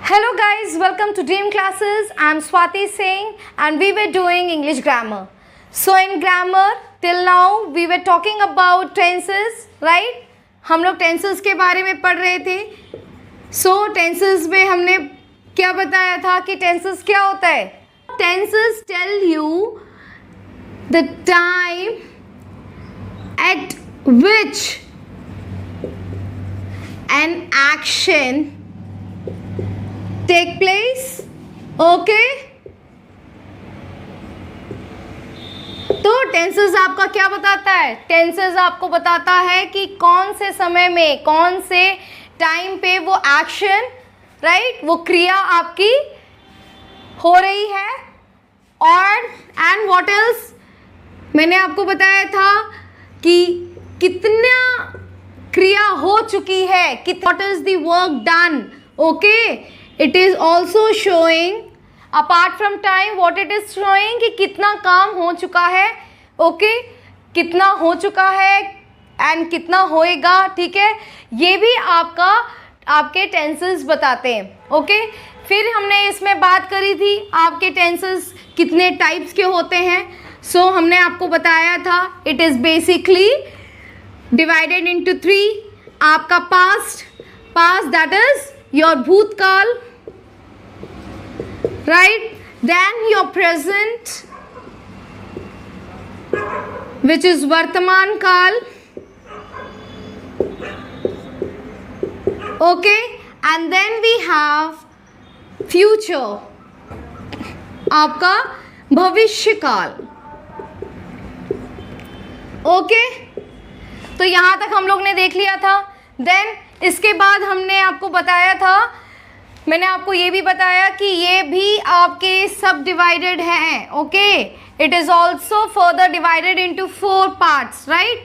Hello guys, welcome to Dream Classes. I am Swati Singh and we were doing English grammar. So in grammar till now we were talking about tenses, right? हम लोग tenses के बारे में पढ़ रहे थे. So tenses में हमने क्या बताया था कि tenses क्या होता है? Tenses tell you the time at which an action take place. Okay? तो टेंसेस आपका क्या बताता है? टेंसेस आपको बताता है कि कौन से समय में, कौन से टाइम पे वो एक्शन, राइट, वो क्रिया आपकी हो रही है. और एंड व्हाट एल्स, मैंने आपको बताया था कि कितना क्रिया हो चुकी है, what is the work done. Okay, it is also showing apart from time what it is showing कि कितना काम हो चुका है. ओके, कितना हो चुका है एंड कितना होएगा. ठीक है, ये भी आपके टेंसेस बताते हैं. ओके, फिर हमने इसमें बात करी थी आपके टेंसेस कितने टाइप्स के होते हैं. सो हमने आपको बताया था it is basically divided into 3. आपका past that is your bhutkaal, right? Then your present, which is vartaman kaal. Okay, and then we have future, आपका भविष्य काल. ओके, तो यहाँ तक हम लोग ने देख लिया था. देन इसके बाद हमने आपको बताया था, मैंने आपको ये भी बताया कि ये भी आपके सब डिवाइडेड हैं. Okay, it is also further divided into 4 parts, right?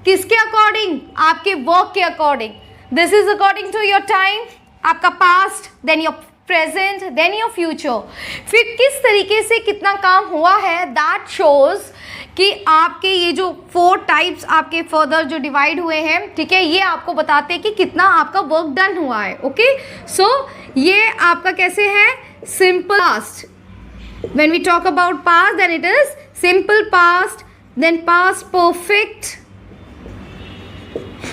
किसके अकॉर्डिंग? आपके वर्क के according. This is according to your time, आपका past, then your present, then your future. फिर किस तरीके से कितना काम हुआ है, दैट शोज कि आपके ये जो 4 टाइप्स आपके फर्दर जो डिवाइड हुए हैं, ठीक है, ये आपको बताते हैं कि कितना आपका वर्क डन हुआ है. ओके, सो ये आपका कैसे है? Simple past. When we talk about past then it is simple past, then past perfect,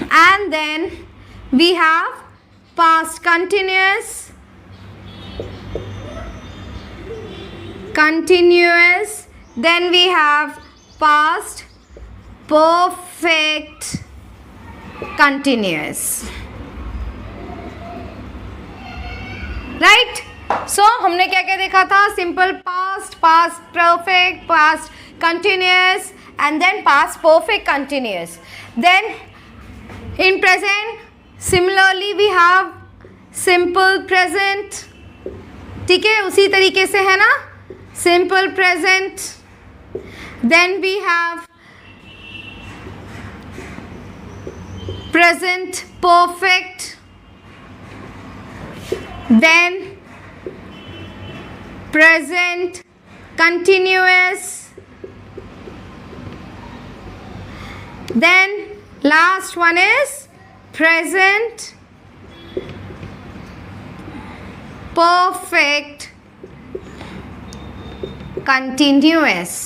and then we have past continuous, then we have past perfect continuous, right? So हमने क्या क्या देखा था? Simple past, past perfect, past continuous, and then past perfect continuous. Then in present similarly we have simple present. ठीक है, उसी तरीके से है ना, simple present. Then we have present perfect, then present continuous, then last one is present perfect continuous.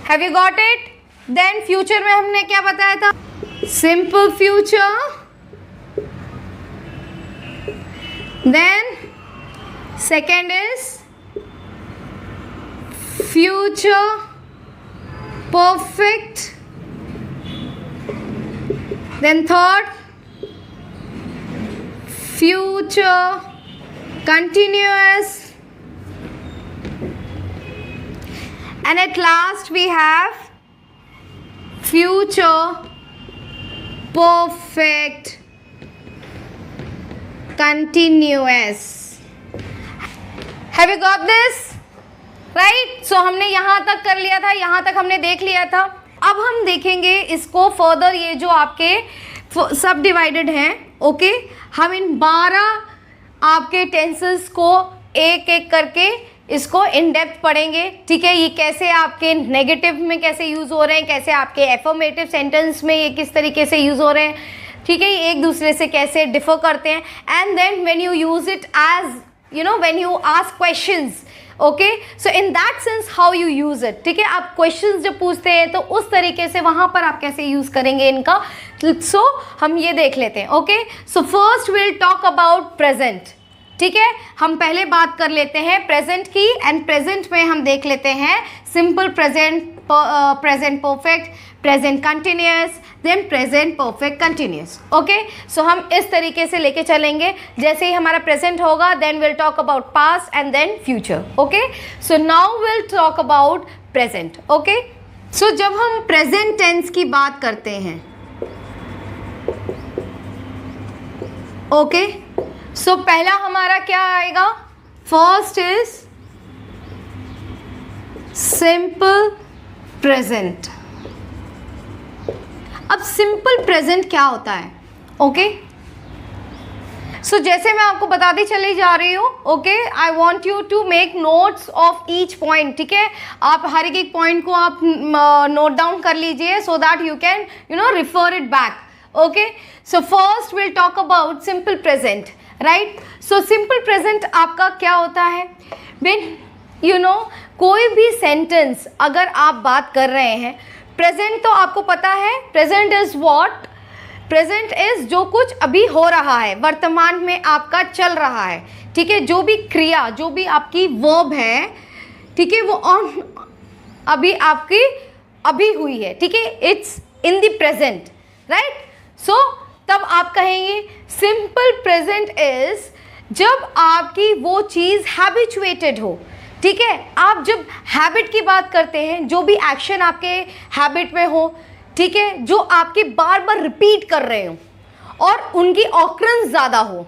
Have you got it? Then future में हमने क्या बताया था? Simple future, then second is future perfect, then third future continuous, and at last we have future perfect continuous. Have you got this? Right? So हमने यहाँ तक कर लिया था, यहाँ तक हमने देख लिया था. अब हम देखेंगे इसको फर्दर, ये जो आपके सब डिवाइडेड हैं. ओके, हम इन 12 आपके टेंसेस को एक एक करके इसको इन डेप्थ पढ़ेंगे. ठीक है, ये कैसे आपके नेगेटिव में कैसे यूज़ हो रहे हैं, कैसे आपके एफर्मेटिव सेंटेंस में ये किस तरीके से यूज़ हो रहे हैं. ठीक है, ये एक दूसरे से कैसे डिफर करते हैं. And then when you use it as when you ask questions, okay, so in that sense how you use it. ठीक है, आप क्वेश्चंस जब पूछते हैं तो उस तरीके से वहां पर आप कैसे यूज करेंगे इनका. सो हम ये देख लेते हैं. Okay, so first will talk about present. ठीक है, हम पहले बात कर लेते हैं प्रेजेंट की. एंड प्रेजेंट में हम देख लेते हैं simple present, present perfect, present continuous, then present perfect continuous. Okay, so हम इस तरीके से लेके चलेंगे. जैसे ही हमारा प्रेजेंट होगा then will talk about past and then future. Okay, so now will talk about present. Okay, so जब हम प्रेजेंट टेंस की बात करते हैं, ओके, सो पहला हमारा क्या आएगा, फर्स्ट इज सिंपल प्रेजेंट. अब सिंपल प्रेजेंट क्या होता है. ओके, सो जैसे मैं आपको बताती चली जा रही हूँ. Okay, I want you to make notes of each point. ठीक है, आप हर एक पॉइंट को आप नोट डाउन कर लीजिए so that you can refer it back. Okay, so first will talk about simple present. Right, so simple present आपका क्या होता है. व्हेन कोई भी सेंटेंस अगर आप बात कर रहे हैं, प्रेजेंट तो आपको पता है, present is what, present is जो कुछ अभी हो रहा है, वर्तमान में आपका चल रहा है. ठीक है, जो भी क्रिया, जो भी आपकी वर्ब है, ठीक है, वो ऑन अभी आपकी अभी हुई है. ठीक है, it's in the present. Right, so तब आप कहेंगे सिंपल प्रेजेंट इज जब आपकी वो चीज़ हैबिचुएटेड हो. ठीक है, आप जब हैबिट की बात करते हैं, जो भी एक्शन आपके हैबिट में हो, ठीक है, जो आपके बार बार रिपीट कर रहे हो और उनकी ऑकरेंस ज़्यादा हो.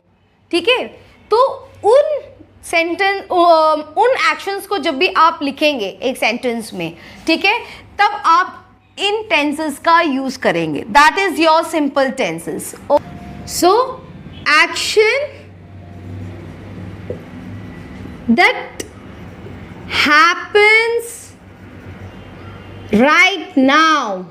ठीक है, तो उन सेंटेंस, उन एक्शंस को जब भी आप लिखेंगे एक सेंटेंस में, ठीक है, तब आप इन टेंसेस का यूज करेंगे. That is your simple tenses. So action that happens right now.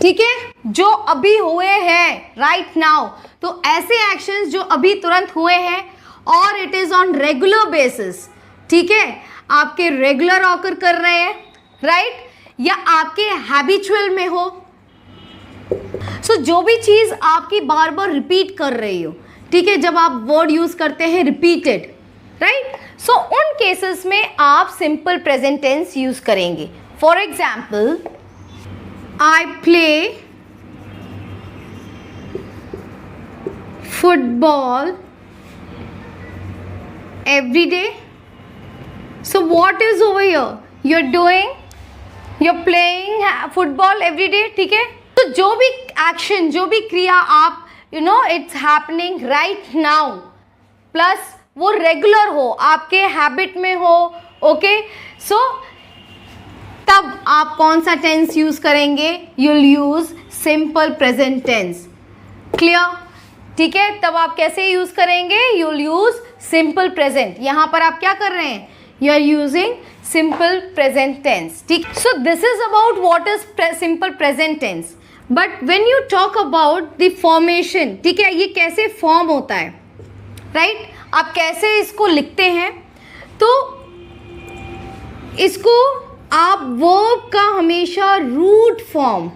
ठीक है, जो अभी हुए हैं right now, तो ऐसे एक्शंस जो अभी तुरंत हुए हैं और it is on regular basis. ठीक है, आपके रेगुलर ऑकर कर रहे हैं, राइट, या आपके हैबिचुअल में हो. सो जो भी चीज आपकी बार बार रिपीट कर रही हो, ठीक है, जब आप वर्ड यूज करते हैं रिपीटेड, राइट, सो उन केसेस में आप सिंपल प्रेजेंट टेंस यूज करेंगे. For example, I play football every day. So what is over here, you are doing, you are playing football every day. ठीक है, तो जो भी एक्शन, जो भी क्रिया आप it's happening right now, plus वो रेगुलर हो, आपके हैबिट में हो. ओके, सो तब आप कौन सा टेंस यूज करेंगे, you will use simple present tense. Clear. ठीक है, तब आप कैसे यूज करेंगे, you will use simple present. यहां पर आप क्या कर रहे हैं, you are using simple present tense. ठीक, so this is about what is simple present tense. But when you talk about the formation, ठीक है, ये कैसे फॉर्म होता है, राइट, आप कैसे इसको लिखते हैं, तो इसको आप वर्ब का हमेशा root form,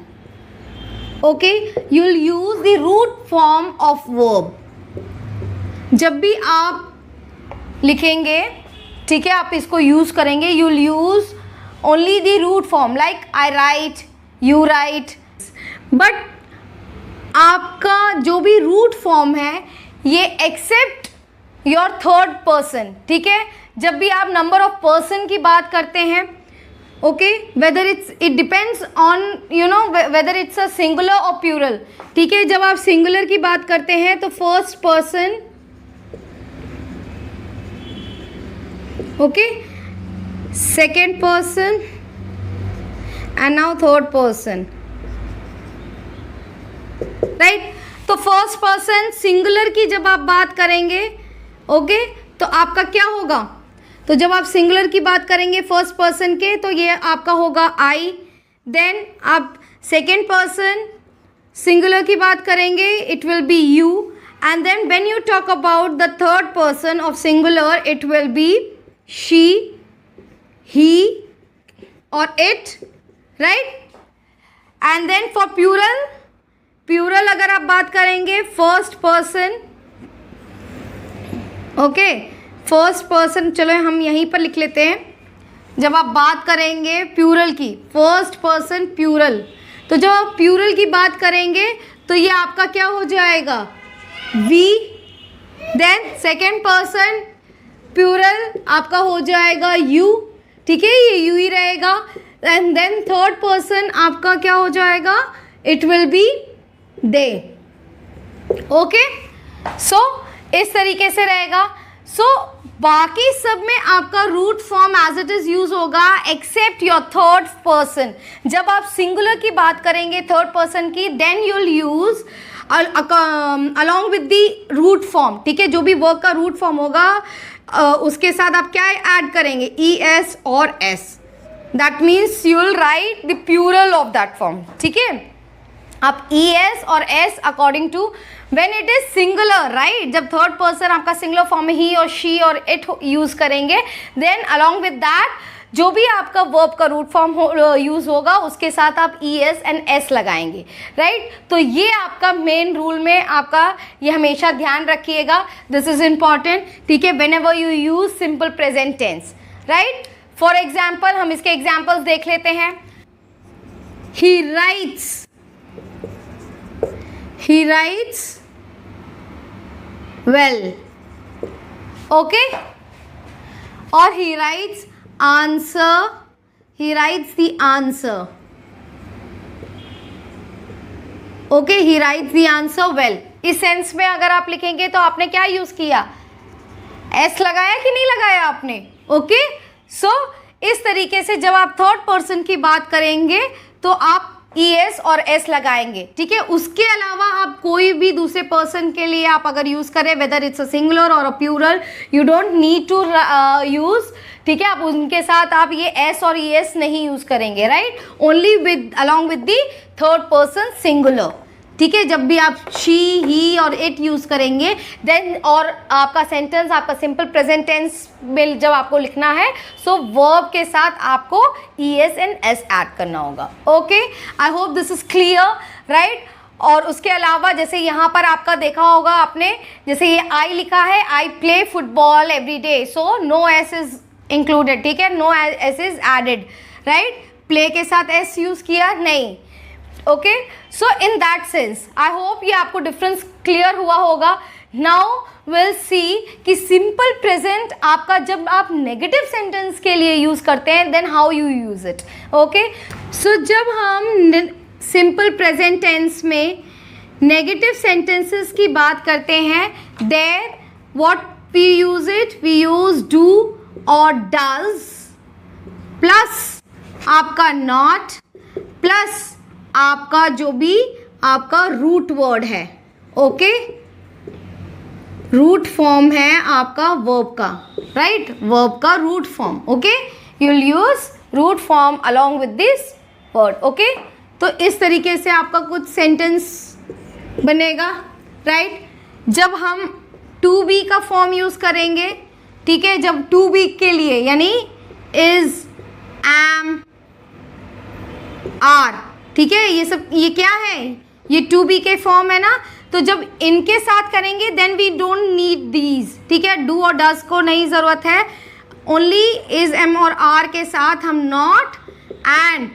okay, you will use the root form of verb. जब भी आप लिखेंगे, ठीक है, आप इसको यूज करेंगे, you will use only the root form, like I write, you write. But आपका जो भी रूट फॉर्म है ये एक्सेप्ट योर थर्ड पर्सन. ठीक है, जब भी आप नंबर ऑफ पर्सन की बात करते हैं, okay, whether it depends on whether it's a singular और प्लूरल. ठीक है, जब आप सिंगुलर की बात करते हैं तो first person, okay, second person and now third person, right. तो फर्स्ट पर्सन सिंगुलर की जब आप बात करेंगे, ओके, तो आपका क्या होगा, तो जब आप सिंगुलर की बात करेंगे फर्स्ट पर्सन के, तो ये आपका होगा आई. देन आप सेकेंड पर्सन, सिंगुलर की बात करेंगे it will be you, and then when you talk about the third person of singular it will be she, he और it, right. And then for plural, plural अगर आप बात करेंगे first person, okay, first person, चलो हम यहीं पर लिख लेते हैं। जब आप बात करेंगे प्लूरल की, फर्स्ट पर्सन प्लूरल, तो जब आप प्लूरल की बात करेंगे तो ये आपका क्या हो जाएगा, we. Then second person plural आपका हो जाएगा यू, ठीक है, ये यू ही रहेगा। एंड देन थर्ड पर्सन आपका क्या हो जाएगा, it will be they, okay. So इस तरीके से रहेगा। सो बाकी सब में आपका root form as it is use होगा एक्सेप्ट योर थर्ड पर्सन। जब आप सिंगुलर की बात करेंगे थर्ड पर्सन की, then you will use along with the root form, ठीक है, जो भी वर्ब का रूट फॉर्म होगा उसके साथ आप क्या ऐड करेंगे, ई एस और S. That means you will write the plural of that form, ठीक है। आप ई एस और S according to when it is singular, right, जब थर्ड पर्सन आपका सिंगुलर फॉर्म में ही और शी और इट यूज करेंगे, देन अलॉन्ग विद दैट जो भी आपका वर्ब का रूट फॉर्म यूज होगा उसके साथ आप ई एस एंड एस लगाएंगे, राइट। तो ये आपका मेन रूल में आपका ये हमेशा ध्यान रखिएगा, दिस इज इंपॉर्टेंट, ठीक है, whenever you use simple present tense, right. For example हम इसके एग्जाम्पल्स देख लेते हैं। ही राइट्स वेल, ओके, और he writes answer, he writes the answer, okay, he writes the answer well। इस sense में अगर आप लिखेंगे तो आपने क्या यूज किया, एस लगाया कि नहीं लगाया आपने, ओके। सो इस तरीके से जब आप थर्ड पर्सन की बात करेंगे तो आप ई एस और एस लगाएंगे, ठीक है। उसके अलावा आप कोई भी दूसरे पर्सन के लिए आप अगर यूज करें, वेदर इट्स अ सिंगुलर और a plural, you don't need to use, ठीक है, आप उनके साथ आप ये एस और ई एस नहीं यूज करेंगे, right, only with along with the third person singular, ठीक है। जब भी आप शी, ही और इट यूज करेंगे देन, और आपका सेंटेंस आपका सिंपल प्रेजेंट टेंस में जब आपको लिखना है, सो वर्ब के साथ आपको E S and S add करना होगा, okay. I hope this is clear, right. और उसके अलावा जैसे यहाँ पर आपका देखा होगा आपने, जैसे ये आई लिखा है, I play football every day, so no S is included, ठीक है, no S is added, right. Play के साथ एस यूज किया नहीं, okay. So in that sense I hope ये आपको डिफरेंस क्लियर हुआ होगा। नाउ विल सी कि सिंपल प्रेजेंट आपका जब आप नेगेटिव सेंटेंस के लिए यूज करते हैं then how you use it, okay. So जब हम सिंपल प्रेजेंट टेंस में नेगेटिव सेंटेंसेस की बात करते हैं, there what we use it, we use do और डज प्लस आपका नॉट प्लस आपका जो भी आपका रूट वर्ड है, ओके, रूट फॉर्म है आपका वर्ब का, राइट, वर्ब का root form, okay, you will use root form along with this word, okay. तो इस तरीके से आपका कुछ सेंटेंस बनेगा, राइट। जब हम टू बी का फॉर्म यूज करेंगे, ठीक है, जब टू बी के लिए यानी इज, एम, आर, ठीक है, ये सब ये क्या है, ये टू बी के फॉर्म है ना, तो जब इनके साथ करेंगे then we don't need these, ठीक है, डू और डज को नहीं ज़रूरत है, ओनली इज, एम और आर के साथ हम नॉट एंड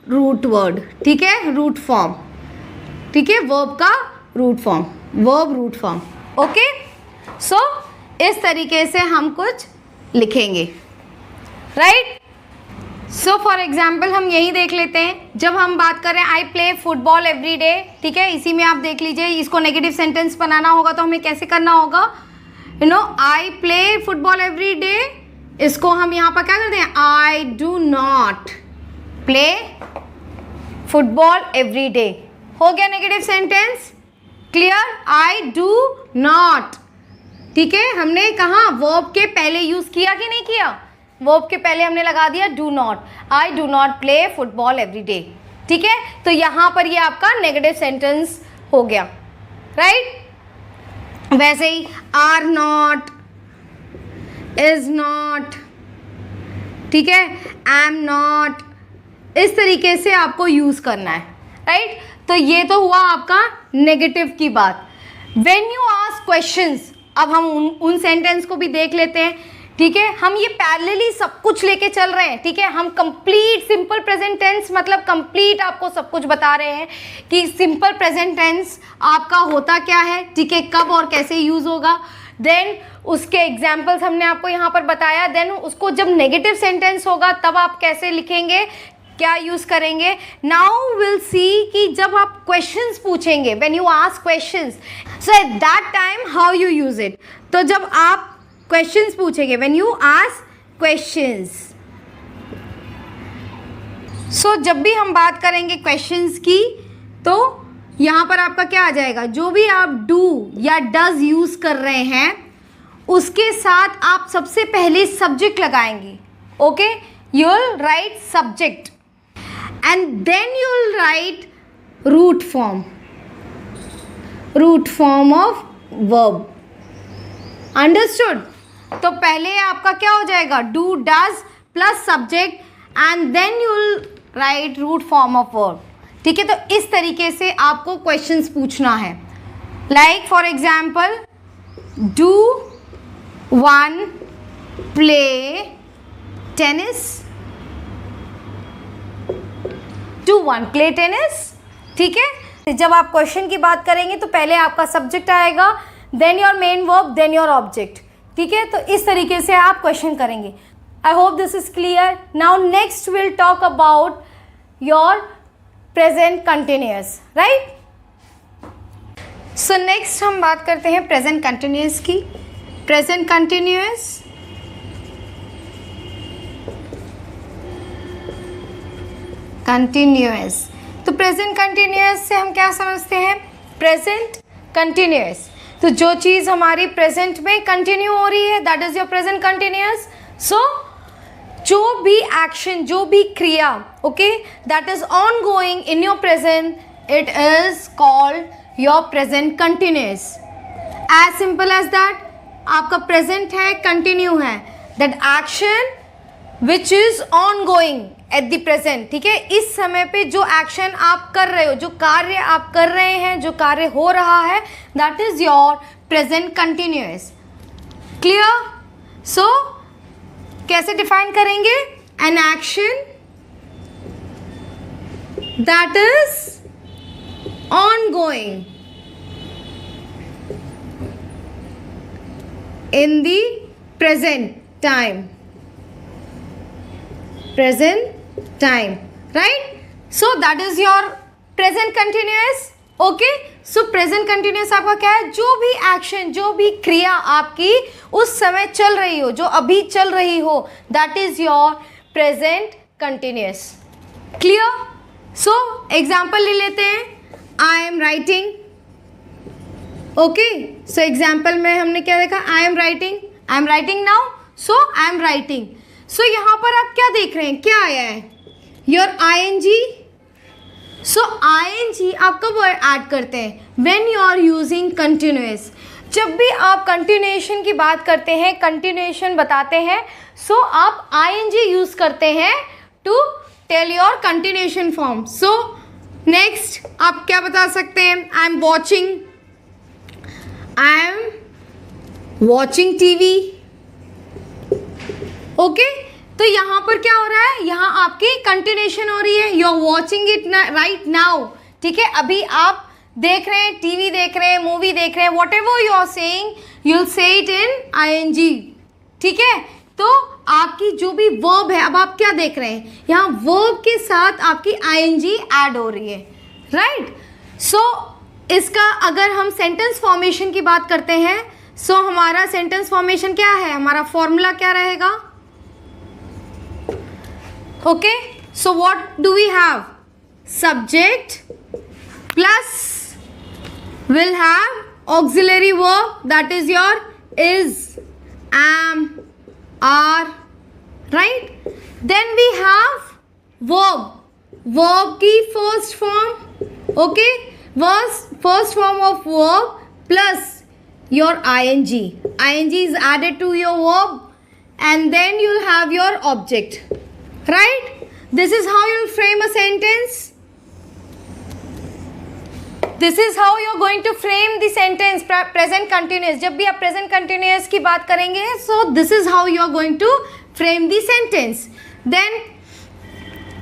रूट वर्ड, ठीक है, रूट फॉर्म, ठीक है, वर्ब का root form, verb root form, okay. So इस तरीके से हम कुछ लिखेंगे, राइट। सो फॉर एग्जाम्पल हम यही देख लेते हैं, जब हम बात करें आई प्ले फुटबॉल एवरी डे, ठीक है, इसी में आप देख लीजिए, इसको नेगेटिव सेंटेंस बनाना होगा तो हमें कैसे करना होगा, you know, I play football every day, इसको हम यहाँ पर क्या करते हैं, I do not play football every day, हो गया negative sentence, clear, I do not, ठीक है, हमने कहा वर्ब के पहले यूज किया कि नहीं किया, वर्ब के पहले हमने लगा दिया do not, I do not play football every day, ठीक है, तो यहाँ पर ये आपका नेगेटिव सेंटेंस हो गया, राइट। वैसे ही आर नॉट, इज नॉट, ठीक है, एम नॉट, इस तरीके से आपको यूज करना है, राइट। तो ये तो हुआ आपका नेगेटिव की बात। व्हेन यू आस्क क्वेश्चंस, अब हम उन सेंटेंस को भी देख लेते हैं, ठीक है। हम ये पैरेलली सब कुछ लेके चल रहे हैं, ठीक है। हम कंप्लीट सिंपल प्रेजेंट टेंस मतलब कंप्लीट आपको सब कुछ बता रहे हैं कि सिंपल प्रेजेंट टेंस आपका होता क्या है, ठीक है, कब और कैसे यूज होगा। देन उसके एग्जाम्पल्स हमने आपको यहाँ पर बताया। देन उसको जब नेगेटिव सेंटेंस होगा तब आप कैसे लिखेंगे, क्या यूज करेंगे। नाउ विल सी कि जब आप क्वेश्चंस पूछेंगे, when you ask questions, so at that time how you use it. तो जब आप क्वेश्चंस पूछेंगे, व्हेन यू आस्क क्वेश्चंस, सो जब भी हम बात करेंगे क्वेश्चंस की तो यहाँ पर आपका क्या आ जाएगा, जो भी आप डू या डज यूज कर रहे हैं उसके साथ आप सबसे पहले सब्जेक्ट लगाएंगे, okay. You will write subject and then you will write root form of verb, understood. तो पहले आपका क्या हो जाएगा, do does plus subject and then you will write root form of verb, ठीक है। तो इस तरीके से आपको क्वेश्चंस पूछना है। Like for example, do one play tennis, do one play tennis, ठीक है। जब आप क्वेश्चन की बात करेंगे तो पहले आपका सब्जेक्ट आएगा, then your main verb, then your object, ठीक है। तो इस तरीके से आप क्वेश्चन करेंगे। I hope this is clear. Now next will talk about your present continuous, right. So next हम बात करते हैं प्रेजेंट कंटिन्यूअस की। प्रेजेंट कंटिन्यूअस तो प्रेजेंट कंटिन्यूअस से हम क्या समझते हैं, प्रेजेंट कंटिन्यूअस, तो जो चीज़ हमारी प्रेजेंट में कंटिन्यू हो रही है that is your present continuous. So जो भी एक्शन, जो भी क्रिया, okay, that is on going in your present, it is called your present continuous. As simple as that, आपका प्रेजेंट है, कंटिन्यू है, that action which is on going at the present, ठीक है। इस समय पे जो एक्शन आप कर रहे हो, जो कार्य आप कर रहे हैं, जो कार्य हो रहा है, that is your present continuous. Clear. So कैसे डिफाइन करेंगे, an action that is on going in the present time, right? So that is your present continuous, okay? So present continuous आपका क्या है, जो भी एक्शन, जो भी क्रिया आपकी उस समय चल रही हो, जो अभी चल रही हो, that is your present continuous. Clear? So example ले लेते हैं, I am writing, okay? So example में हमने क्या देखा, I am writing now, so I am writing. सो यहाँ पर आप क्या देख रहे हैं, क्या आया है, योर ing। सो ing आप कब ऐड करते हैं, when you are using continuous. जब भी आप कंटिन्यूएशन की बात करते हैं, कंटिन्यूएशन बताते हैं, सो आप ing यूज करते हैं to tell your continuation form. So next आप क्या बता सकते हैं, I am watching TV, okay. तो यहाँ पर क्या हो रहा है, यहाँ आपकी कंटिन्यूएशन हो रही है, you are watching it right now, ठीक है। अभी आप देख रहे हैं, टीवी देख रहे हैं, मूवी देख रहे हैं, whatever you are saying you will say it in ing, ठीक है। तो आपकी जो भी वर्ब है, अब आप क्या देख रहे हैं, यहाँ वर्ब के साथ आपकी ing ऐड हो रही है, राइट। सो इसका अगर हम सेंटेंस फॉर्मेशन की बात करते हैं, सो हमारा सेंटेंस फॉर्मेशन क्या है, हमारा फॉर्मूला क्या रहेगा, okay? So what do we have, subject plus will have auxiliary verb, that is your is, am, are, right? Then we have verb, verb की first form, okay, first form of verb plus your ing is added to your verb and then you'll have your object, right? This is how you'll frame a sentence. This is how you're going to frame the sentence, present continuous. जब भी आप present continuous की बात करेंगे, so this is how you're going to frame the sentence. Then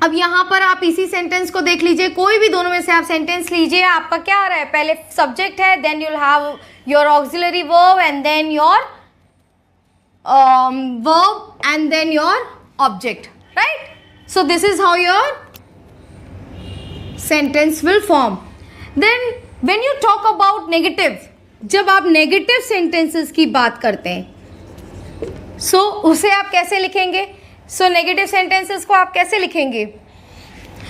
अब यहाँ पर आप इसी सेंटेंस को देख लीजिए, कोई भी दोनों में से आप सेंटेंस लीजिए, आपका क्या आ रहा है, पहले सब्जेक्ट है, then you'll have your auxiliary verb and then your verb and then your object, right? So this is how your sentence will form. Then when you talk about negative, जब आप negative sentences की बात करते हैं, सो उसे आप कैसे लिखेंगे? सो नेगेटिव सेंटेंसेस को आप कैसे लिखेंगे?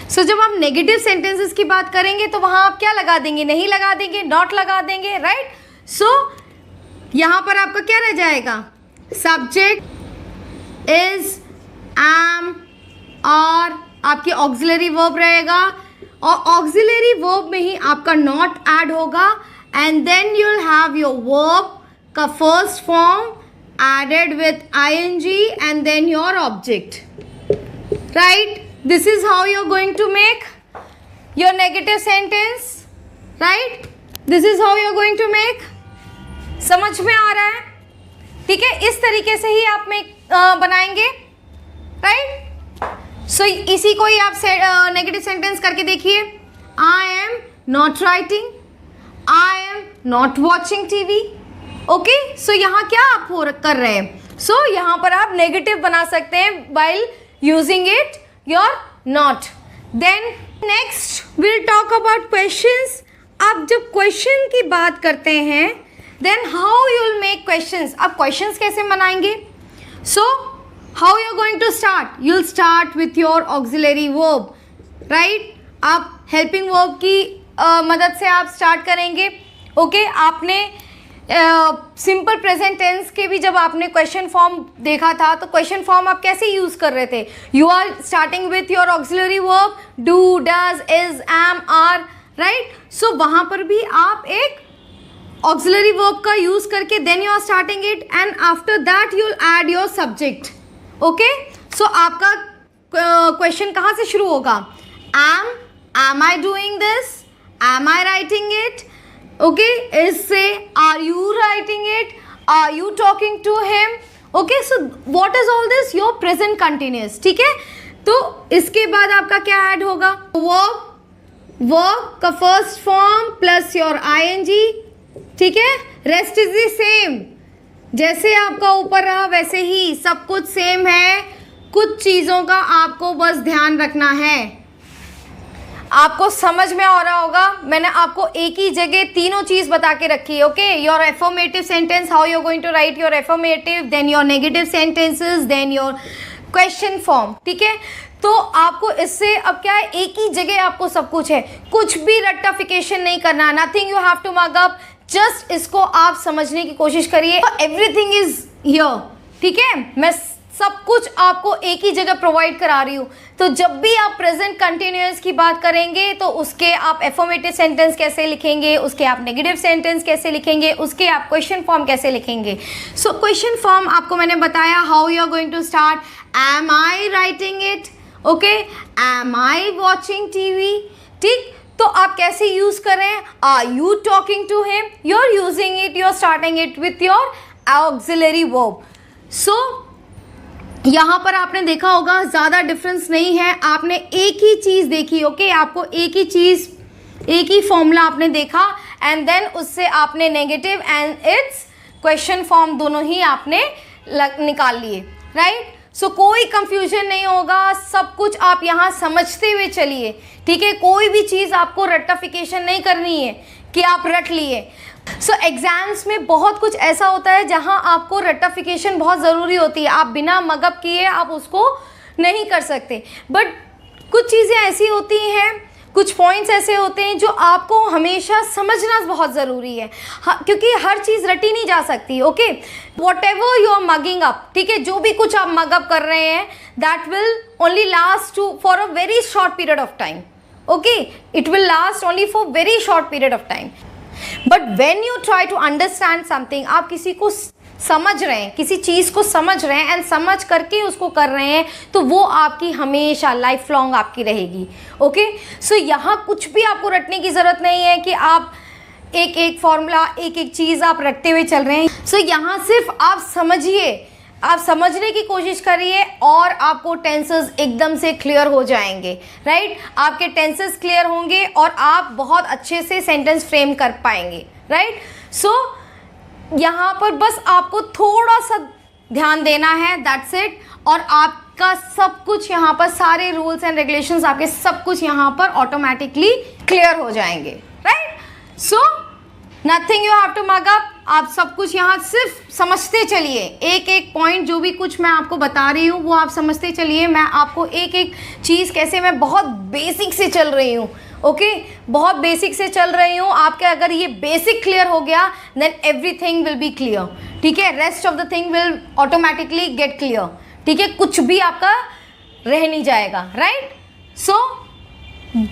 सो जब आप नेगेटिव सेंटेंसेस की बात करेंगे तो वहाँ आप क्या लगा देंगे? नहीं लगा देंगे, नॉट लगा देंगे, राइट? सो यहाँ पर आपका क्या रह जाएगा? सब्जेक्ट इज, एम, और आपकी ऑक्सिलरी वर्ब रहेगा, और ऑक्सिलरी वर्ब में ही आपका नॉट ऐड होगा and then you will have your verb का first form added with ing and then your object, right? This is how you're going to make your negative sentence, right? This is how you're going to make. समझ में आ रहा है? ठीक है, इस तरीके से ही आप बनाएंगे, right? So इसी को ही आप नेगेटिव सेंटेंस करके देखिए. I am not writing, I am not watching TV. Okay, so यहाँ क्या आप कर रहे हैं? सो यहाँ पर आप नेगेटिव बना सकते हैं while using it your not. Then next we'll talk about questions. आप जब क्वेश्चन की बात करते हैं, then how you'll make questions. आप questions कैसे बनाएंगे? So how you're going to start? You'll start with your auxiliary verb, right? आप helping verb की मदद से आप स्टार्ट करेंगे. ओके, आपने सिंपल प्रेजेंट टेंस के भी जब आपने क्वेश्चन फॉर्म देखा था, तो क्वेश्चन फॉर्म आप कैसे यूज कर रहे थे? You are starting with your auxiliary verb, do, does, is, am, are, right? So वहाँ पर भी आप एक ऑक्सिलरी वर्ब का यूज करके then you are starting it and after that you will add your subject. Okay, so आपका question कहाँ से शुरू होगा? Am I doing this, am I writing it, okay, इससे are you writing it, are you talking to him, okay? So what is all this? Your present continuous, ठीक है? तो इसके बाद आपका क्या ऐड होगा? वर्ब का first form plus your ing, ठीक है? रेस्ट इज द सेम, जैसे आपका ऊपर रहा वैसे ही सब कुछ सेम है. कुछ चीज़ों का आपको बस ध्यान रखना है. आपको समझ में आ रहा होगा, मैंने आपको एक ही जगह तीनों चीज बता के रखी है. Okay, your affirmative sentence, how you are going to write your affirmative, then your negative sentences, then your question form, ठीक है? तो आपको इससे अब क्या है, एक ही जगह आपको सब कुछ है, कुछ भी रट्टाफिकेशन नहीं करना, nothing you have to mark up, just इसको आप समझने की कोशिश करिए. एवरीथिंग इज हियर, ठीक है? मैं सब कुछ आपको एक ही जगह प्रोवाइड करा रही हूँ. तो जब भी आप प्रेजेंट कंटिन्यूअस की बात करेंगे तो उसके आप एफर्मेटिव सेंटेंस कैसे लिखेंगे, उसके आप नेगेटिव सेंटेंस कैसे लिखेंगे, उसके आप क्वेश्चन फॉर्म कैसे लिखेंगे. सो क्वेश्चन फॉर्म आपको मैंने बताया, how you are going to start. Am I writing it, okay, am I watching TV, ठीक? तो आप कैसे यूज कर रहे हैं? Are you talking to him, you are using it, you are starting it with your auxiliary verb. So यहाँ पर आपने देखा होगा ज़्यादा डिफरेंस नहीं है, आपने एक ही चीज़ देखी. ओके, आपको एक ही चीज़, एक ही फॉर्मूला आपने देखा एंड देन उससे आपने negative and it's question form दोनों ही आपने निकाल लिए, राइट? सो कोई कंफ्यूजन नहीं होगा, सब कुछ आप यहाँ समझते हुए चलिए, ठीक है? कोई भी चीज़ आपको रट्टाफिकेशन नहीं करनी है कि आप रट लिए. सो एग्ज़ाम्स में बहुत कुछ ऐसा होता है जहां आपको रट्टाफिकेशन बहुत ज़रूरी होती है, आप बिना मगअप किए आप उसको नहीं कर सकते. बट कुछ चीज़ें ऐसी होती हैं, कुछ पॉइंट्स ऐसे होते हैं जो आपको हमेशा समझना बहुत ज़रूरी है, क्योंकि हर चीज़ रटी नहीं जा सकती। Okay, whatever you are mugging up, ठीक है, जो भी कुछ आप मग अप कर रहे हैं, that will only last for a very short period of time. Okay, it will last only for very short period of time. But when you try to understand something, आप किसी को समझ रहे हैं, किसी चीज़ को समझ रहे हैं एंड समझ करके उसको कर रहे हैं, तो वो आपकी हमेशा लाइफ लॉन्ग आपकी रहेगी। ओके, सो यहाँ कुछ भी आपको रटने की ज़रूरत नहीं है कि आप एक एक फॉर्मूला, एक एक चीज़ आप रटते हुए चल रहे हैं। सो यहाँ सिर्फ आप समझिए, आप समझने की कोशिश करिए और आपको टेंसेस एकदम से क्लियर हो जाएंगे। राइट, आपके टेंसेस क्लियर होंगे और आप बहुत अच्छे से सेंटेंस फ्रेम कर पाएंगे। राइट, सो यहाँ पर बस आपको थोड़ा सा ध्यान देना है, दैट्स इट, और आपका सब कुछ यहाँ पर, सारे रूल्स एंड रेगुलेशंस आपके सब कुछ यहाँ पर ऑटोमेटिकली क्लियर हो जाएंगे। Right, so nothing you have to mug up, आप सब कुछ यहाँ सिर्फ समझते चलिए, एक एक पॉइंट जो भी कुछ मैं आपको बता रही हूँ वो आप समझते चलिए। मैं आपको एक एक चीज़ कैसे, मैं बहुत बेसिक से चल रही हूँ। ओके, बहुत बेसिक से चल रही हूँ। आपके अगर ये बेसिक क्लियर हो गया then everything will be clear. ठीक है, rest of the thing will automatically get clear. ठीक है, कुछ भी आपका रह नहीं जाएगा। Right, so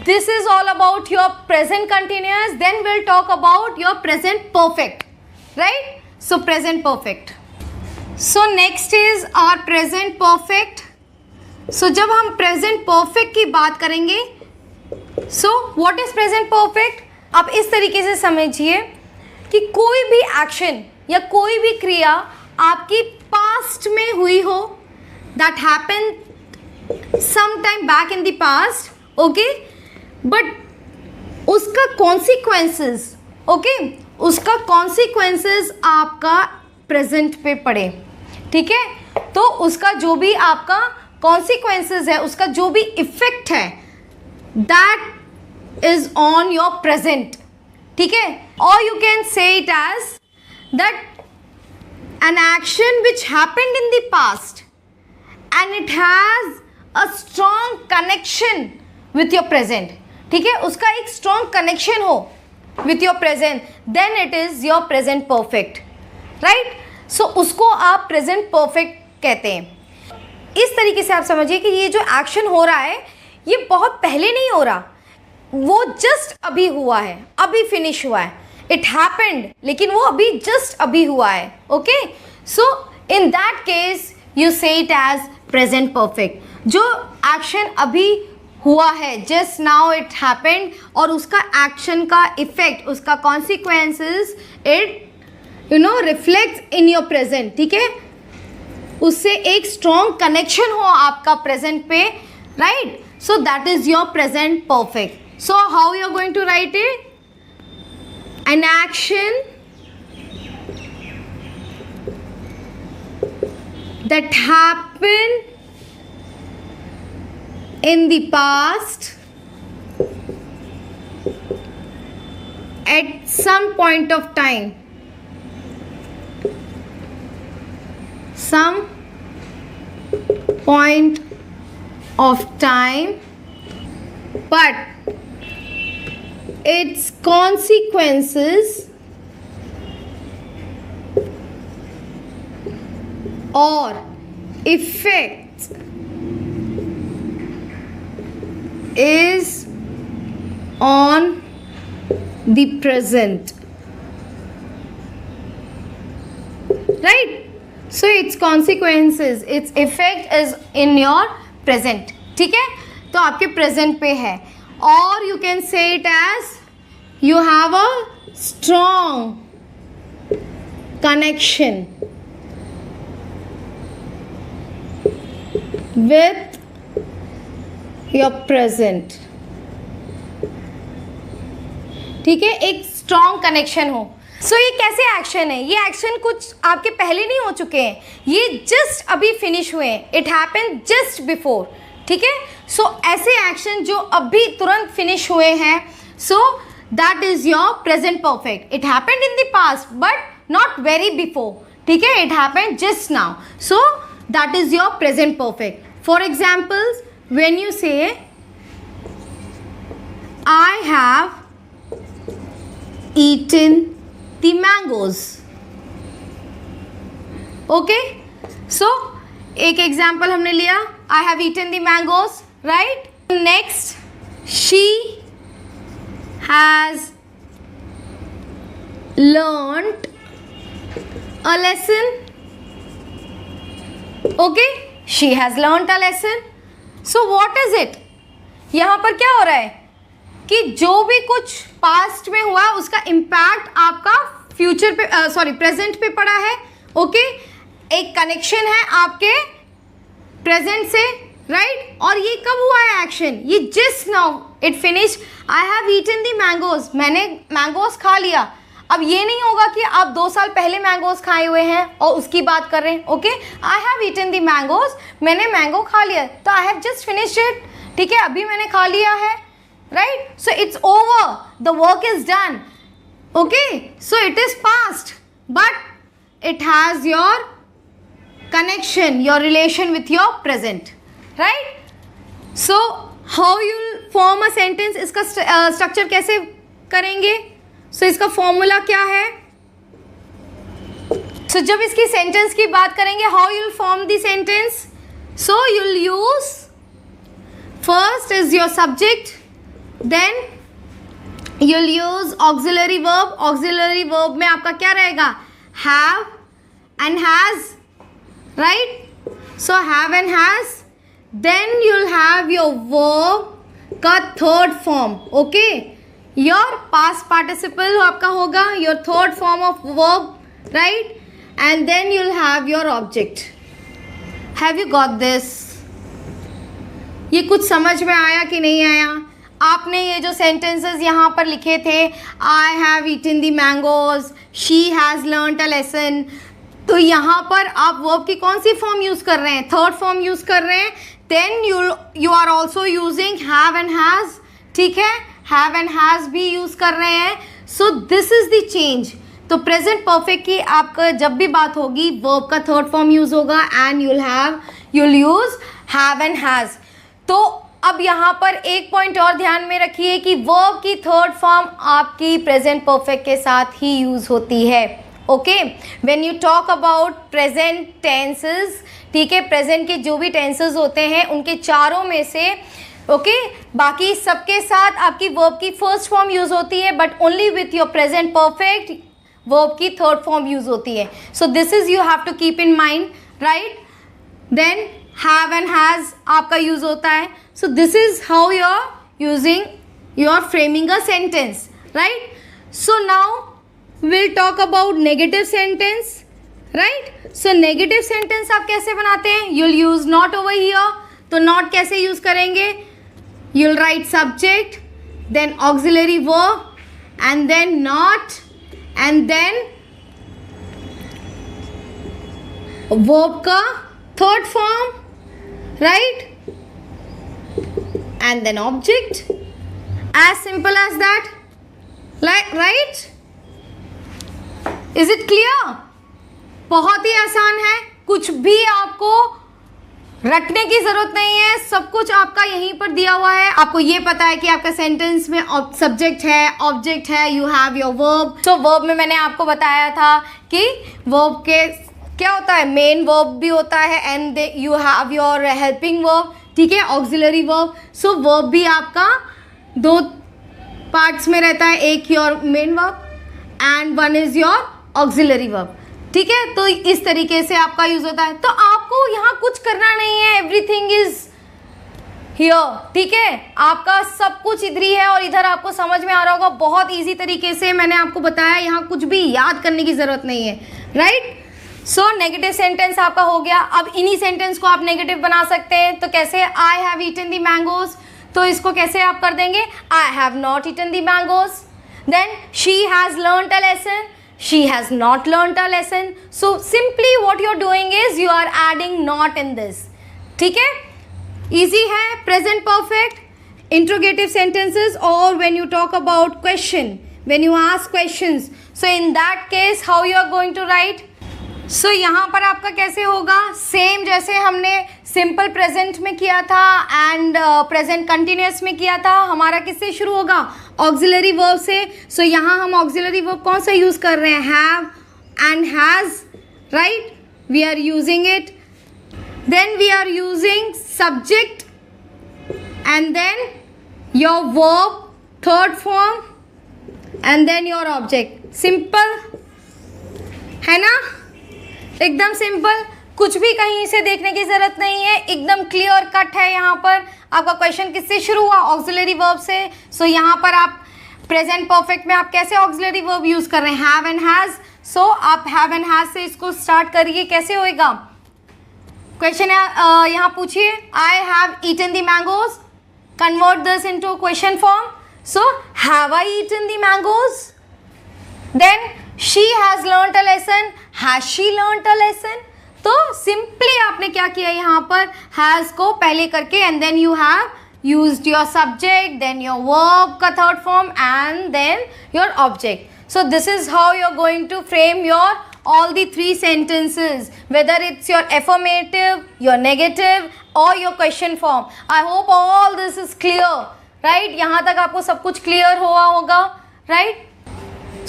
this is all about your present continuous, then we'll talk about your present perfect. Right, so present perfect. So next is our present perfect. So जब हम present perfect की बात करेंगे, so what is present perfect? आप इस तरीके से समझिए कि कोई भी एक्शन या कोई भी क्रिया आपकी पास्ट में हुई हो, that happened sometime back in the past, okay, but उसका कॉन्सिक्वेंसेस, ओके, उसका कॉन्सिक्वेंसेस आपका प्रेजेंट पे पड़े। ठीक है, तो उसका जो भी आपका कॉन्सिक्वेंसेस है, उसका जो भी इफेक्ट है, that is on your present. ठीक है, और you can say it as that an action which happened in the past and it has a strong connection with your present. ठीक है, उसका एक स्ट्रॉन्ग कनेक्शन हो with your present, then it is your present perfect. Right, so उसको आप present perfect कहते हैं। इस तरीके से आप समझिए कि ये जो एक्शन हो रहा है ये बहुत पहले नहीं हो रहा, वो जस्ट अभी हुआ है, अभी फिनिश हुआ है, इट हैपेंड, लेकिन वो अभी जस्ट अभी हुआ है। Okay, so in that case you से इट एज प्रेजेंट परफेक्ट। जो एक्शन अभी हुआ है, जस्ट नाउ इट हैपेंड, और उसका एक्शन का इफेक्ट, उसका consequences it reflects in your present. ठीक है, उससे एक स्ट्रॉन्ग कनेक्शन हो आपका प्रेजेंट पे। Right, so that is your present perfect. So how you are going to write it? An action that happened in the past at some point of time, some point of time, but its consequences or effects is on the present. Right, so its consequences, its effect is in your present. ठीक है, तो आपके present पे है, और you can say it as you have a strong connection with your present. ठीक है, एक स्ट्रॉन्ग कनेक्शन हो। सो ये कैसे एक्शन है? ये एक्शन कुछ आपके पहले नहीं हो चुके हैं, ये जस्ट अभी फिनिश हुए हैं, इट हैपेंड जस्ट बिफोर। ठीक है, सो ऐसे एक्शन जो अभी तुरंत फिनिश हुए हैं, सो that is your present perfect. It happened in the past but not very before. ठीक है, it happened just now, so that is your present perfect. For examples, when you say I have eaten the mangoes. Okay, so एक example हमने लिया, I have eaten the mangoes, right? Next, she has learnt a lesson. Okay, she has learnt a lesson. So what is it? यहाँ पर क्या हो रहा है कि जो भी कुछ पास्ट में हुआ उसका इम्पैक्ट आपका फ्यूचर पे प्रेजेंट पे पड़ा है. ओके, एक कनेक्शन है आपके प्रेजेंट से, राइट? और ये कब हुआ है एक्शन? ये just now it finish. I have eaten the mangoes, मैंने मैंगोज खा लिया. अब ये नहीं होगा कि आप 2 साल पहले मैंगोज खाए हुए हैं और उसकी बात कर रहे हैं. Okay, I have eaten the mangoes, मैंने मैंगो खा लिया, तो I have just finished it. ठीक है, अभी मैंने खा लिया है, right? So it's over, the work is done. Okay, so it is past, but it has your connection, your relation with your present, right? So how you form a sentence, इसका structure कैसे करेंगे? सो इसका formula क्या है? सो जब इसकी sentence की बात करेंगे, how you'll form the sentence? So you'll use, first is your subject, then you'll use auxiliary verb. Auxiliary verb में आपका क्या रहेगा? Have and has, right? So have and has. Then you'll have your verb का third form. Okay, your past participle आपका होगा, your third form of verb, right? And then you'll have your object. Have you got this? ये कुछ समझ में आया कि नहीं आया? आपने ये जो सेंटेंसेस यहाँ पर लिखे थे, I have eaten the mangoes, she has learned a lesson, तो यहाँ पर आप वर्ब की कौन सी फॉर्म यूज़ कर रहे हैं? थर्ड फॉर्म यूज़ कर रहे हैं. Then you are also using have and has. ठीक है, हैव एंड हैज़ भी यूज़ कर रहे हैं. So this is the change. तो प्रेजेंट परफेक्ट की आपका जब भी बात होगी, वर्ब का थर्ड फॉर्म यूज़ होगा and you'll use have and has. तो अब यहाँ पर एक पॉइंट और ध्यान में रखिए कि वर्ब की थर्ड फॉर्म आपकी प्रेजेंट परफेक्ट के साथ ही यूज़ होती है. Okay, when you talk about present tenses, ठीक है, प्रेजेंट के जो भी टेंसेस होते हैं उनके चारों में से बाकी सबके साथ आपकी वर्ब की फर्स्ट फॉर्म यूज़ होती है, but only with your present perfect verb की थर्ड फॉर्म यूज़ होती है. So this is you have to keep in mind, right? Then have and has आपका यूज़ होता है. So this is how you are using, you are framing a sentence, right? So now we'll talk about negative sentence, right? So negative sentence आप कैसे बनाते हैं? You'll use not over here. तो not कैसे use करेंगे? You'll write subject, then auxiliary verb, and then not, and then verb का third form, right? And then object. As simple as that, like, right? Is it clear? बहुत ही आसान है, कुछ भी आपको रटने की ज़रूरत नहीं है, सब कुछ आपका यहीं पर दिया हुआ है. आपको ये पता है कि आपका सेंटेंस में सब्जेक्ट है, ऑब्जेक्ट है, यू हैव योर वर्ब. तो वर्ब में मैंने आपको बताया था कि वर्ब के क्या होता है, मेन वर्ब भी होता है and you have your helping verb, ठीक है, ऑक्सिलरी वर्ब. सो वर्ब भी आपका 2 पार्ट्स में रहता है, एक your main verb and one is your auxiliary verb, ठीक है. तो इस तरीके से आपका यूज होता है. तो आपको यहाँ कुछ करना नहीं है, एवरीथिंग इज हियर, ठीक है. आपका सब कुछ इधर ही है और इधर आपको समझ में आ रहा होगा. बहुत इजी तरीके से मैंने आपको बताया, यहाँ कुछ भी याद करने की जरूरत नहीं है, राइट? सो नेगेटिव सेंटेंस आपका हो गया. अब इन्हीं सेंटेंस को आप नेगेटिव बना सकते हैं. तो कैसे? I have eaten the mangoes, तो इसको कैसे आप कर देंगे? I have not eaten the mangoes. Then she has learned a lesson, she has not learnt a lesson. So simply what you're doing is you are adding not in this, ठीक है. easy है. present perfect, interrogative sentences, or when you talk about question, when you ask questions, so in that case how you are going to write? so यहाँ पर आपका कैसे होगा? Same जैसे हमने सिंपल प्रेजेंट में किया था एंड प्रेजेंट कंटिन्यूअस में किया था। हमारा किससे शुरू होगा? ऑक्सिलरी वर्ब से। सो यहाँ हम ऑक्सिलरी वर्ब कौन सा यूज कर रहे हैं? Have and has, right? We are using it. Then we are using subject and then your verb third form and then your object. Simple है ना? एकदम सिंपल, कुछ भी कहीं से देखने की जरूरत नहीं है, एकदम क्लियर कट है। यहाँ पर आपका क्वेश्चन किससे शुरू हुआ? ऑक्सिलरी वर्ब से। सो यहाँ पर आप प्रेजेंट परफेक्ट में आप कैसे ऑक्सिलरी वर्ब यूज कर रहे हैं? Have and has. सो आप हैव एंड हैज से इसको स्टार्ट करिए। कैसे होएगा? क्वेश्चन है यहाँ पूछिए, I have eaten the mangoes, convert this into question form. So have I eaten the mangoes? Then she has learned a lesson, has she learned a lesson? तो simply आपने क्या किया यहाँ पर? हैज को पहले करके and then you have used your subject, then your verb का third form and then your object. So this is how you are going to frame your all the three sentences, whether it's your affirmative, your negative or your question form. I hope all this is clear, right? यहाँ तक आपको सब कुछ clear हुआ होगा, right?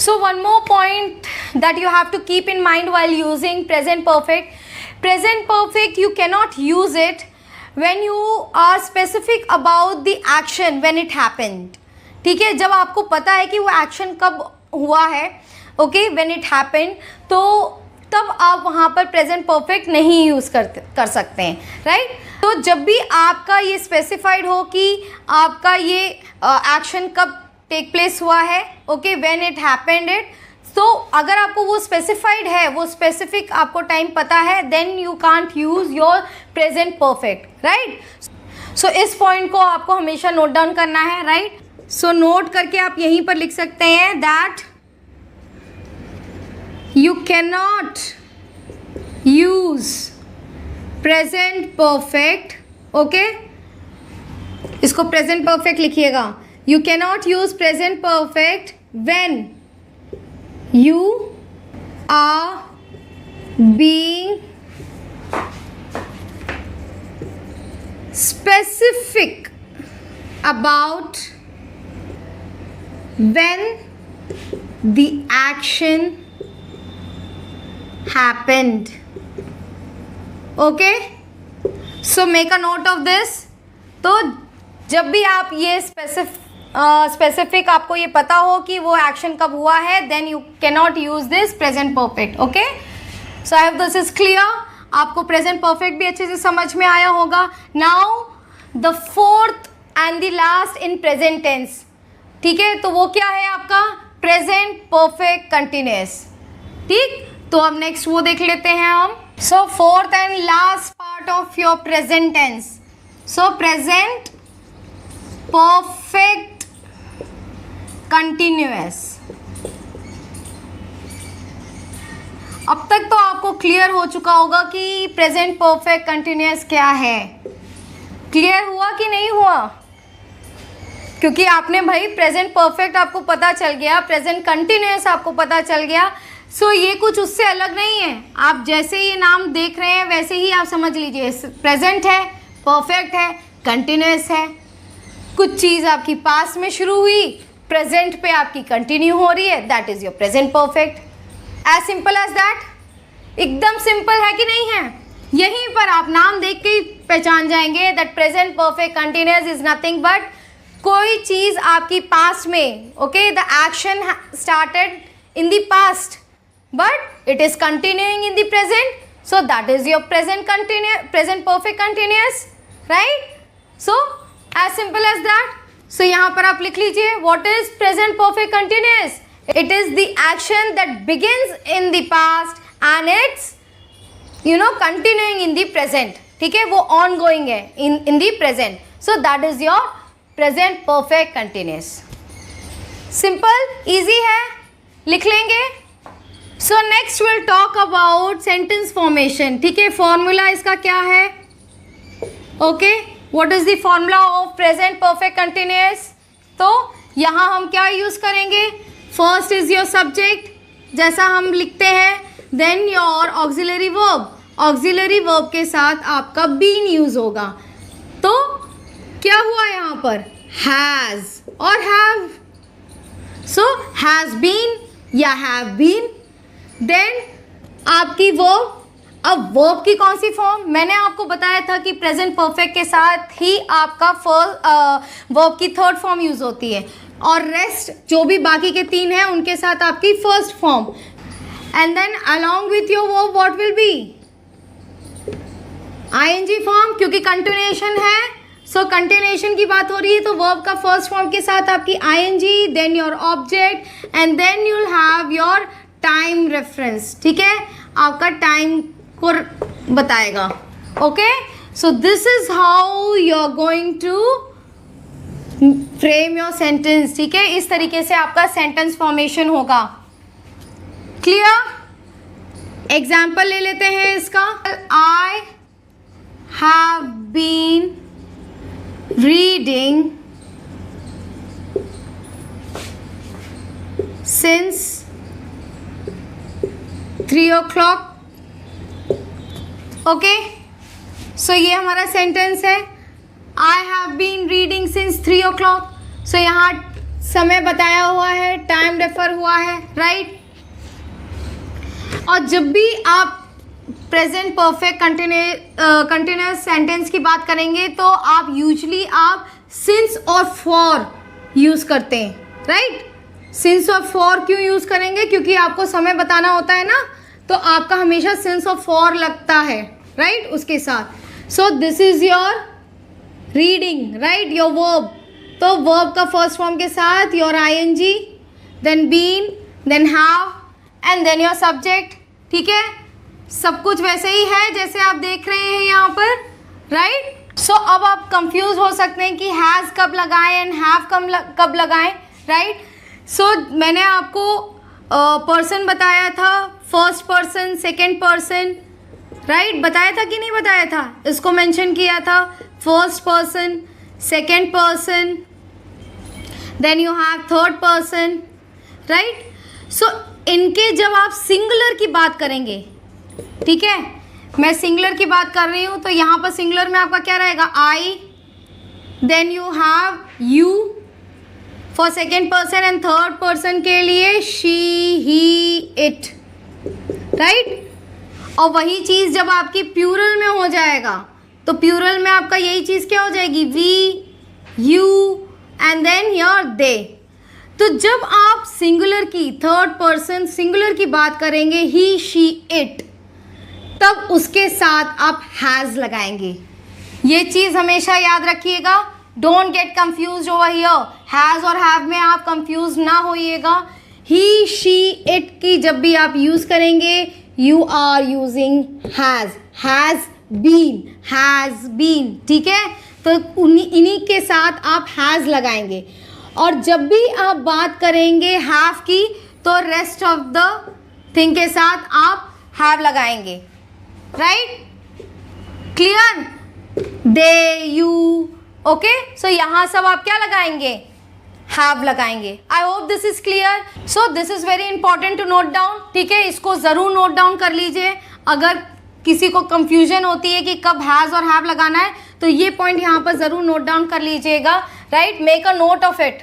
So one more point that you have to keep in mind while using present perfect. Present perfect you cannot use it when you are specific about the action when it happened. ठीक है, जब आपको पता है कि वो action कब हुआ है, ओके, व्हेन इट हैपन, तो तब आप वहाँ पर प्रेजेंट परफेक्ट नहीं यूज़ कर सकते हैं, राइट? तो जब भी आपका ये स्पेसिफाइड हो कि आपका ये एक्शन कब टेक प्लेस हुआ है, okay, when it happened it, तो अगर आपको वो स्पेसिफाइड है, वो स्पेसिफिक आपको टाइम पता है, then you can't use your present perfect, right? So इस पॉइंट को आपको हमेशा नोट डाउन करना है, राइट? सो नोट करके आप यहीं पर लिख सकते हैं that you cannot use present perfect, okay? इसको present perfect लिखिएगा। You cannot use present perfect when you are being specific about when the action happened, okay? So make a note of this. तो जब भी आप ये specific आपको ये पता हो कि वो एक्शन कब हुआ है, then you cannot use this present perfect, okay? So I hope this is clear. आपको present perfect भी अच्छे से समझ में आया होगा. Now the fourth and the last in present tense, ठीक है? तो वो क्या है आपका? present perfect continuous, ठीक? तो अब नेक्स्ट वो देख लेते हैं हम. So fourth and last part of your present tense. So present perfect continuous. अब तक तो आपको क्लियर हो चुका होगा कि प्रेजेंट परफेक्ट कंटिन्यूअस क्या है. क्लियर हुआ कि नहीं हुआ? क्योंकि आपने भाई प्रेजेंट परफेक्ट आपको पता चल गया, प्रेजेंट कंटिन्यूअस आपको पता चल गया. सो ये कुछ उससे अलग नहीं है. आप जैसे ये नाम देख रहे हैं वैसे ही आप समझ लीजिए. प्रेजेंट है, परफेक्ट है, कंटिन्यूअस है. कुछ चीज़ आपकी पास्ट में शुरू हुई, प्रेजेंट पे आपकी कंटिन्यू हो रही है, that is your present perfect. As simple as that. एकदम सिंपल है कि नहीं है? यहीं पर आप नाम देख के ही पहचान जाएंगे that present perfect continuous is nothing but कोई चीज़ आपकी पास्ट में, okay, the action started in the past but it is continuing in the present, so that is your present perfect continuous, right? So as simple as that. So यहाँ पर आप लिख लीजिए what is present perfect continuous. It is the action that begins in the past and it's continuing in the present. ठीक है, वो ongoing है in the present, so that is your present perfect continuous. Simple, easy है, लिख लेंगे. So next will talk about sentence formation. ठीक है, formula इसका क्या है? Okay, what is the formula of present perfect continuous? तो यहाँ हम क्या यूज करेंगे? फर्स्ट इज योर सब्जेक्ट, जैसा हम लिखते हैं, then your auxiliary verb, auxiliary verb के साथ आपका बीन यूज होगा। तो क्या हुआ यहाँ पर, हैज और हैव। सो हैज बीन या हैव बीन। देन आपकी वर्ब, अब वर्ब की कौन सी फॉर्म, मैंने आपको बताया था कि प्रेजेंट परफेक्ट के साथ ही आपका वर्ब की थर्ड फॉर्म यूज होती है, और रेस्ट जो भी बाकी के 3 हैं उनके साथ आपकी first form. And then along with your verb what will be, ING form, क्योंकि कंटिन्यूएशन है। सो कंटिन्यूएशन की बात हो रही है तो वर्ब का फर्स्ट फॉर्म के साथ आपकी ING, then your object, and then you will have your time reference. ठीक है, आपका टाइम को बताएगा। Okay, so this is how you are going to frame your sentence. ठीक है, इस तरीके से आपका सेंटेंस फॉर्मेशन होगा। क्लियर, एग्जाम्पल ले लेते हैं इसका। I have been reading since 3 o'clock। Okay, so ये हमारा सेंटेंस है, I have been reading since 3 o'clock। सो यहाँ समय बताया हुआ है, टाइम रेफर हुआ है, राइट। और जब भी आप प्रेजेंट परफेक्ट कंटिन्यूअस सेंटेंस की बात करेंगे तो आप यूजली आप सिंस और फॉर यूज करते हैं, राइट। सिंस और फॉर क्यों यूज करेंगे, क्योंकि आपको समय बताना होता है ना, तो आपका हमेशा सिंस और फॉर लगता है, राइट, उसके साथ। So this is your reading, right, your verb. तो वर्ब का फर्स्ट फॉर्म के साथ your ING, then been, then have, and then your subject. ठीक है, सब कुछ वैसे ही है जैसे आप देख रहे हैं यहाँ पर, राइट। सो अब आप कंफ्यूज हो सकते हैं कि हैज़ कब लगाएं एंड हैव कब लगाएं, राइट। सो मैंने आपको पर्सन बताया था, first person, second person, right, बताया था कि नहीं बताया था, इसको मेंशन किया था, first person, second person, then you have third person, right. So इनके जब आप सिंगुलर की बात करेंगे, ठीक है, मैं सिंगुलर की बात कर रही हूँ, तो यहाँ पर सिंगुलर में आपका क्या रहेगा, I, then you have you for second person, and third person के लिए शी, ही, इट, राइट। और वही चीज़ जब आपकी प्लूरल में हो जाएगा तो प्लूरल में आपका यही चीज़ क्या हो जाएगी, we, you, and then your they. तो जब आप सिंगुलर की, थर्ड पर्सन सिंगुलर की बात करेंगे, ही, शी, इट, तब उसके साथ आप हैज़ लगाएंगे। ये चीज़ हमेशा याद रखिएगा, don't get confuse over here. Has और हैव में आप कंफ्यूज ना होइएगा। ही, शी, इट की जब भी आप यूज़ करेंगे, you are using has been, ठीक है। तो इन्हीं के साथ आप हैज़ लगाएंगे। और जब भी आप बात करेंगे हैव की, तो रेस्ट ऑफ द थिंग के साथ आप हैव लगाएंगे, right, clear, they, you, okay. So यहाँ सब आप क्या लगाएंगे, हैव लगाएंगे। I hope this is clear. So this is very important to note down, ठीक है, इसको ज़रूर नोट डाउन कर लीजिए। अगर किसी को कंफ्यूजन होती है कि कब हैज़ और हैव लगाना है, तो ये पॉइंट यहाँ पर ज़रूर नोट डाउन कर लीजिएगा, right, make a note of it,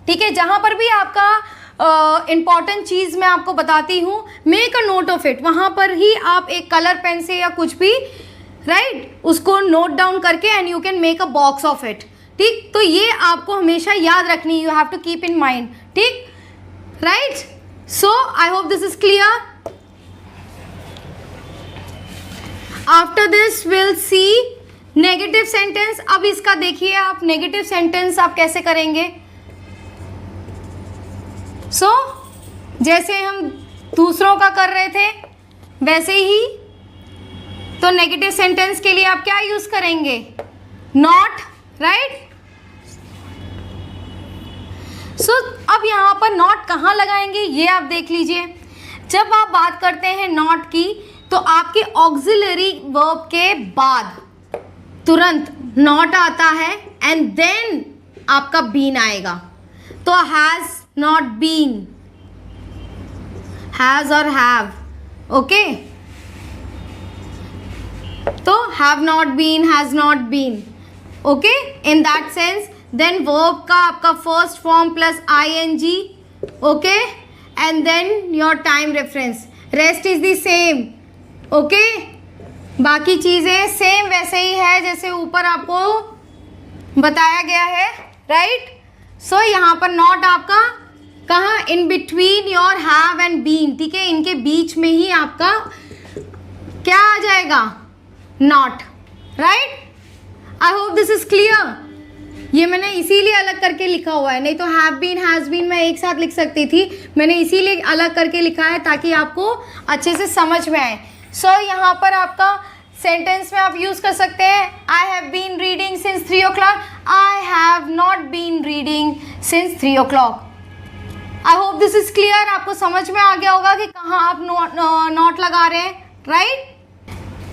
ठीक है। जहाँ पर भी आपका इम्पॉर्टेंट चीज़ मैं आपको बताती हूँ, make a note of it, वहाँ पर ही आप एक कलर पेन से या कुछ भी, राइट, उसको नोट डाउन करके and you can make a box of it, ठीक। तो ये आपको हमेशा याद रखनी, you have to keep in mind, ठीक, right. So I hope this is clear. After this will see negative sentence. अब इसका देखिए आप, नेगेटिव सेंटेंस आप कैसे करेंगे। सो जैसे हम दूसरों का कर रहे थे वैसे ही, तो नेगेटिव सेंटेंस के लिए आप क्या यूज करेंगे, नॉट, राइट। सो अब यहाँ पर नॉट कहाँ लगाएंगे ये आप देख लीजिए। जब आप बात करते हैं नॉट की, तो आपके ऑक्सिलरी वर्ब के बाद तुरंत नॉट आता है एंड देन आपका बीन आएगा। तो हैज नॉट बीन, हैज और हैव, ओके। तो have not been, has not been, okay, in that sense. Then verb का आपका first form plus ING, okay, and then your time reference. Rest is the same, okay. बाकी चीज़ें same वैसे ही है जैसे ऊपर आपको बताया गया है, राइट. सो यहाँ पर नॉट आपका कहाँ, in between your have and been, ठीक है, इनके बीच में ही आपका क्या आ जाएगा, not, right. I hope this is clear. ये मैंने इसीलिए अलग करके लिखा हुआ है, नहीं तो हैव बीन, हैज़ बीन मैं एक साथ लिख सकती थी. मैंने इसीलिए अलग करके लिखा है ताकि आपको अच्छे से समझ में आए. सो यहाँ पर आपका सेंटेंस में आप यूज़ कर सकते हैं, I have been reading since 3 o'clock, I have not been reading since 3 o'clock. I hope this is clear. आपको समझ में आ गया होगा कि कहाँ आप नॉट लगा रहे हैं, right.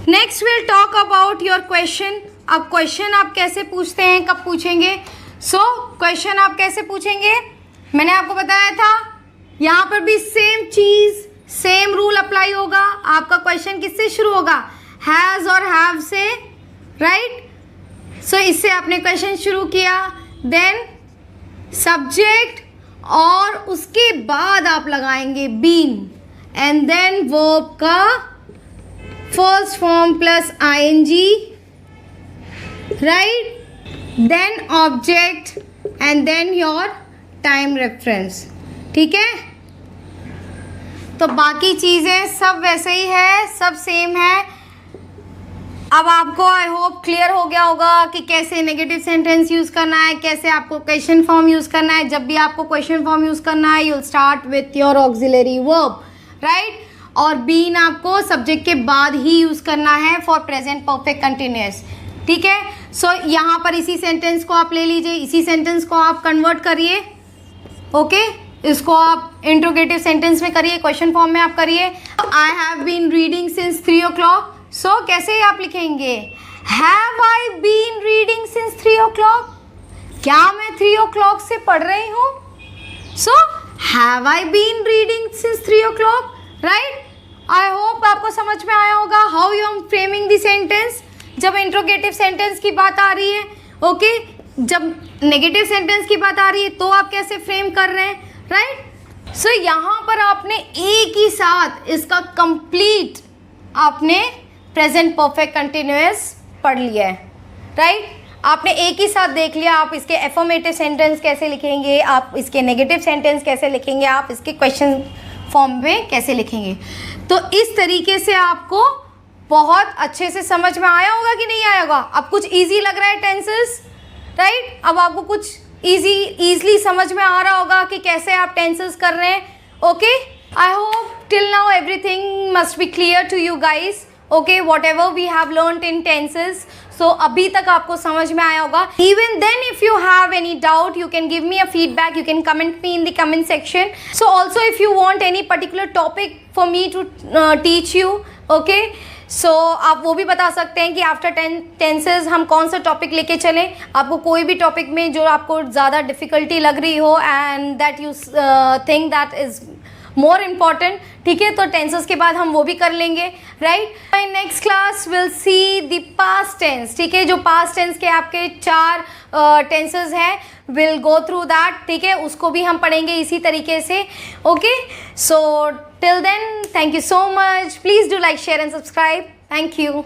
Next will talk about your question. अब क्वेश्चन आप कैसे पूछते हैं, कब पूछेंगे. सो क्वेश्चन आप कैसे पूछेंगे, मैंने आपको बताया था, यहाँ पर भी सेम चीज़, सेम रूल अप्लाई होगा. आपका क्वेश्चन किससे शुरू होगा, हैज़ और हैव से, राइट. सो इससे आपने क्वेश्चन शुरू किया, देन सब्जेक्ट और उसके बाद आप लगाएंगे बीन, एंड देन वर्ब का first form plus ING, right, then object and then your time reference, ठीक है. तो बाकी चीज़ें सब वैसे ही है, सब सेम है. अब आपको आई होप क्लियर हो गया होगा कि कैसे नेगेटिव सेंटेंस यूज़ करना है, कैसे आपको क्वेश्चन फॉर्म यूज़ करना है. जब भी आपको क्वेश्चन फॉर्म यूज़ करना है, you will start with your auxiliary verb, right. और बीन आपको सब्जेक्ट के बाद ही यूज़ करना है फॉर प्रेजेंट परफेक्ट कंटिन्यूअस, ठीक है. सो यहाँ पर इसी सेंटेंस को आप ले लीजिए, इसी सेंटेंस को आप कन्वर्ट करिए, ओके. इसको आप इंट्रोगेटिव सेंटेंस में करिए, क्वेश्चन फॉर्म में आप करिए. I have been reading since 3 o'clock. So कैसे आप लिखेंगे, have I been reading since 3 o'clock. क्या मैं 3 o'clock से पढ़ रही हूँ. So have I been reading since 3 o'clock, right. I hope आपको समझ में आया होगा how you am framing the sentence. जब इंट्रोगेटिव सेंटेंस की बात आ रही है, ओके, जब नेगेटिव सेंटेंस की बात आ रही है तो आप कैसे फ्रेम कर रहे हैं, राइट. सो यहाँ पर आपने एक ही साथ इसका कंप्लीट आपने प्रेजेंट परफेक्ट कंटिन्यूअस पढ़ लिया है, राइट. आपने एक ही साथ देख लिया, आप इसके एफर्मेटिव सेंटेंस कैसे लिखेंगे, आप इसके नेगेटिव सेंटेंस कैसे लिखेंगे, आप इसके क्वेश्चन फॉर्म में कैसे लिखेंगे. तो इस तरीके से आपको बहुत अच्छे से समझ में आया होगा कि नहीं आया होगा. अब कुछ इजी लग रहा है टेंसेस, राइट. अब आपको कुछ ईजिली समझ में आ रहा होगा कि कैसे आप टेंसेस कर रहे हैं, okay. I hope till now everything must be clear to you guys, okay. Whatever we have learned in tenses, so अभी तक आपको समझ में आया होगा. Even then if you have any doubt you can give me a feedback, you can comment me in the comment section. So also if you want any particular topic for me to teach you, okay, so आप वो भी बता सकते हैं कि after tenses हम कौन सा टॉपिक लेके चलें. आपको कोई भी टॉपिक में जो आपको ज़्यादा डिफ़िकल्टी लग रही हो and that you think that is more important, ठीक है, तो टेंसेस के बाद हम वो भी कर लेंगे, right. My next class will see the past tense, ठीक है. जो पास्ट टेंस के आपके 4 टेंसेस हैं, विल गो थ्रू दैट, ठीक है. उसको भी हम पढ़ेंगे इसी तरीके से, okay. So till then, thank you so much. Please do like, share and subscribe. Thank you.